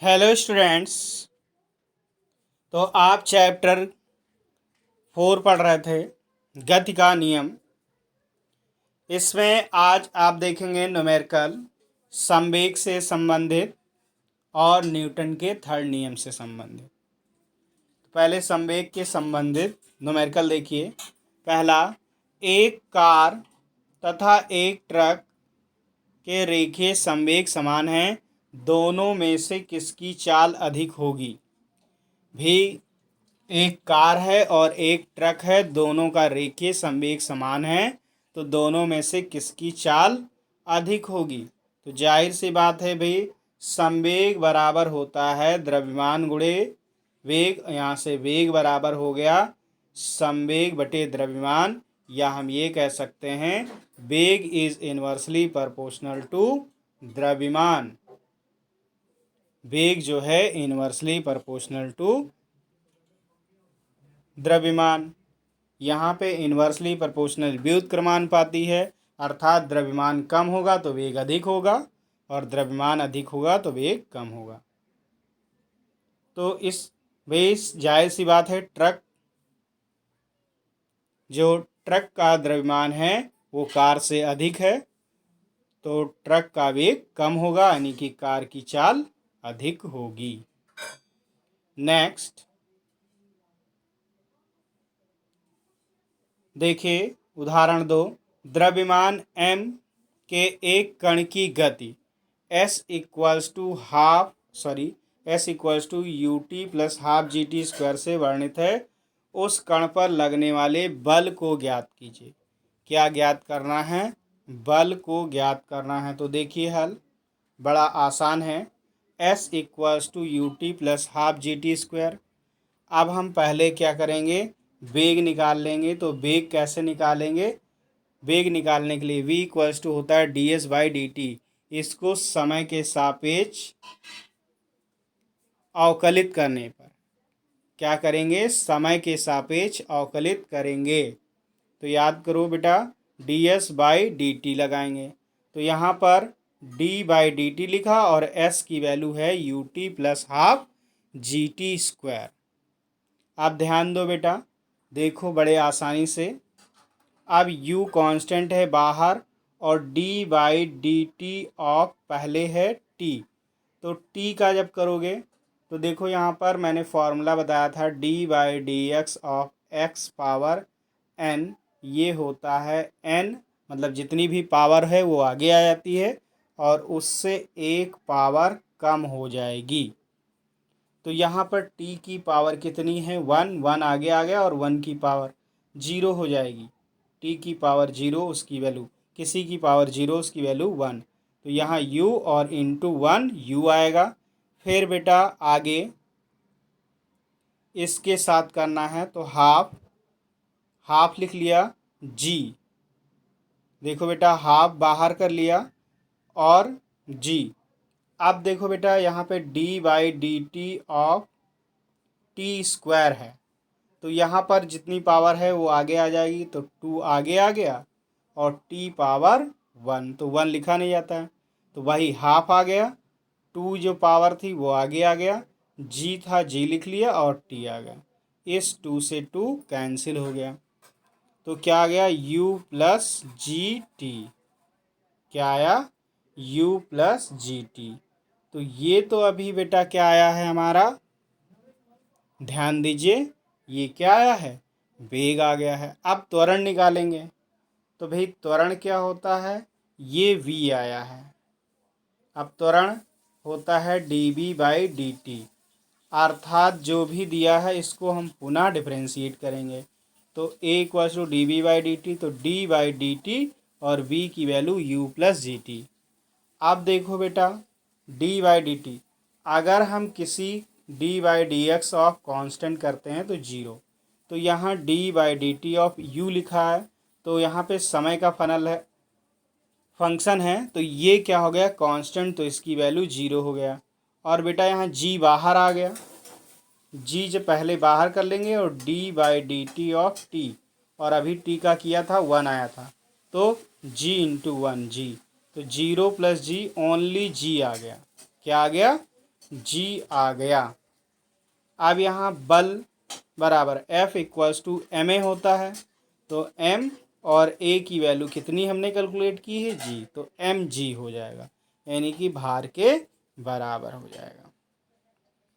Hello students. तो आप chapter 4 पढ़ रहे थे, गति का नियम। इसमें आज आप देखेंगे न्यूमेरिकल, संवेग से संबंधित और न्यूटन के थर्ड नियम से संबंधित। तो पहले संवेग के संबंधित न्यूमेरिकल देखिए। पहला, एक कार तथा एक ट्रक के रेखीय संवेग समान हैं, दोनों में से किसकी चाल अधिक होगी। भी एक कार है और एक ट्रक है, दोनों का रेखीय संवेग समान है, तो दोनों में से किसकी चाल अधिक होगी। तो जाहिर सी बात है भाई, संवेग बराबर होता है द्रव्यमान गुणे वेग। यहाँ से वेग बराबर हो गया संवेग बटे द्रव्यमान, या हम ये कह सकते हैं वेग इज इनवर्सली प्रोपोर्शनल टू द्रव्यमान। वेग जो है इनवर्सली प्रोपोर्शनल टू द्रव्यमान। यहाँ पे इन्वर्सली प्रोपोर्शनल व्युत्क्रमानुपाती है, अर्थात द्रव्यमान कम होगा तो वेग अधिक होगा और द्रव्यमान अधिक होगा तो वेग कम होगा। तो इस बेस जाहिर सी बात है, ट्रक का द्रव्यमान है वो कार से अधिक है, तो ट्रक का वेग कम होगा, यानी कि कार की चाल अधिक होगी। नेक्स्ट देखिए उदाहरण 2। द्रव्यमान m के एक कण की गति s equals to u t plus half g t square से वर्णित है। उस कण पर लगने वाले बल को ज्ञात कीजिए। क्या ज्ञात करना है? बल को ज्ञात करना है। तो देखिए हल बड़ा आसान है। s equals to u t plus half g t square. अब हम पहले क्या करेंगे, वेग निकाल लेंगे। तो वेग कैसे निकालेंगे? वेग निकालने के लिए v इक्वल्स टू होता है D S by d T. इसको समय के सापेक्ष अवकलित करने पर क्या करेंगे? समय के सापेक्ष अवकलित करेंगे। तो याद करो बेटा, D S by d T लगाएंगे। तो यहाँ पर d बाई डी टी लिखा और s की वैल्यू है you t plus half g t square. आप ध्यान दो बेटा, देखो बड़े आसानी से। अब u कांस्टेंट है बाहर और d by d T of पहले है t। तो t का जब करोगे तो देखो यहाँ पर मैंने फॉर्मूला बताया था d by D x of x power n। ये होता है n, मतलब जितनी भी पावर है वो आगे आ जाती है और उससे एक पावर कम हो जाएगी। तो यहाँ पर t की पावर कितनी है? 1 आगे आ गया और 1 की पावर 0 हो जाएगी। t की पावर 0 उसकी वैल्यू, किसी की पावर 0 उसकी वैल्यू 1। तो यहाँ u और इंटू 1 u आएगा। फिर बेटा आगे इसके साथ करना है तो हाफ लिख लिया g। देखो बेटा हाफ बाहर कर लिया और g। अब देखो बेटा यहाँ पे d by d T of T square है, तो यहाँ पर जितनी पावर है वो आगे आ जाएगी। तो 2 आगे आ गया और t पावर 1, तो 1 लिखा नहीं जाता है, तो वही हाफ आ गया। 2 जो पावर थी वो आगे आ गया, g था g लिख लिया और t आ गया। इस 2 से 2 कैंसिल हो गया, तो क्या आ गया? u plus g T. क्या आया? u plus g T. तो ये तो अभी बेटा क्या आया है हमारा, ध्यान दीजिए, ये क्या आया है? वेग आ गया है। अब त्वरण निकालेंगे। तो भाई त्वरण क्या होता है? ये v आया है। अब त्वरण होता है d b by d t, अर्थात जो भी दिया है इसको हम पुनः डिफ्रेंशिएट करेंगे। तो a equals to d b by d t, तो d बाई डी टी और v की value u plus g t. अब देखो बेटा d बाई डी टी, अगर हम किसी d by D x of constant करते हैं तो 0। तो यहाँ d by d T of u लिखा है, तो यहाँ पे समय का फंक्शन है, तो ये क्या हो गया? कांस्टेंट, तो इसकी वैल्यू 0 हो गया। और बेटा यहाँ g बाहर आ गया, g जब पहले बाहर कर लेंगे और d by d T of t, और अभी t का किया था 1 आया था, तो g इंटू 1 g, तो 0 प्लस g ओनली g आ गया। क्या आ गया? जी आ गया। अब यहाँ बल बराबर F इक्वल्स टू ma होता है, तो m और a की वैल्यू कितनी हमने कैलकुलेट की है, g, तो mg हो जाएगा, यानी कि भार के बराबर हो जाएगा।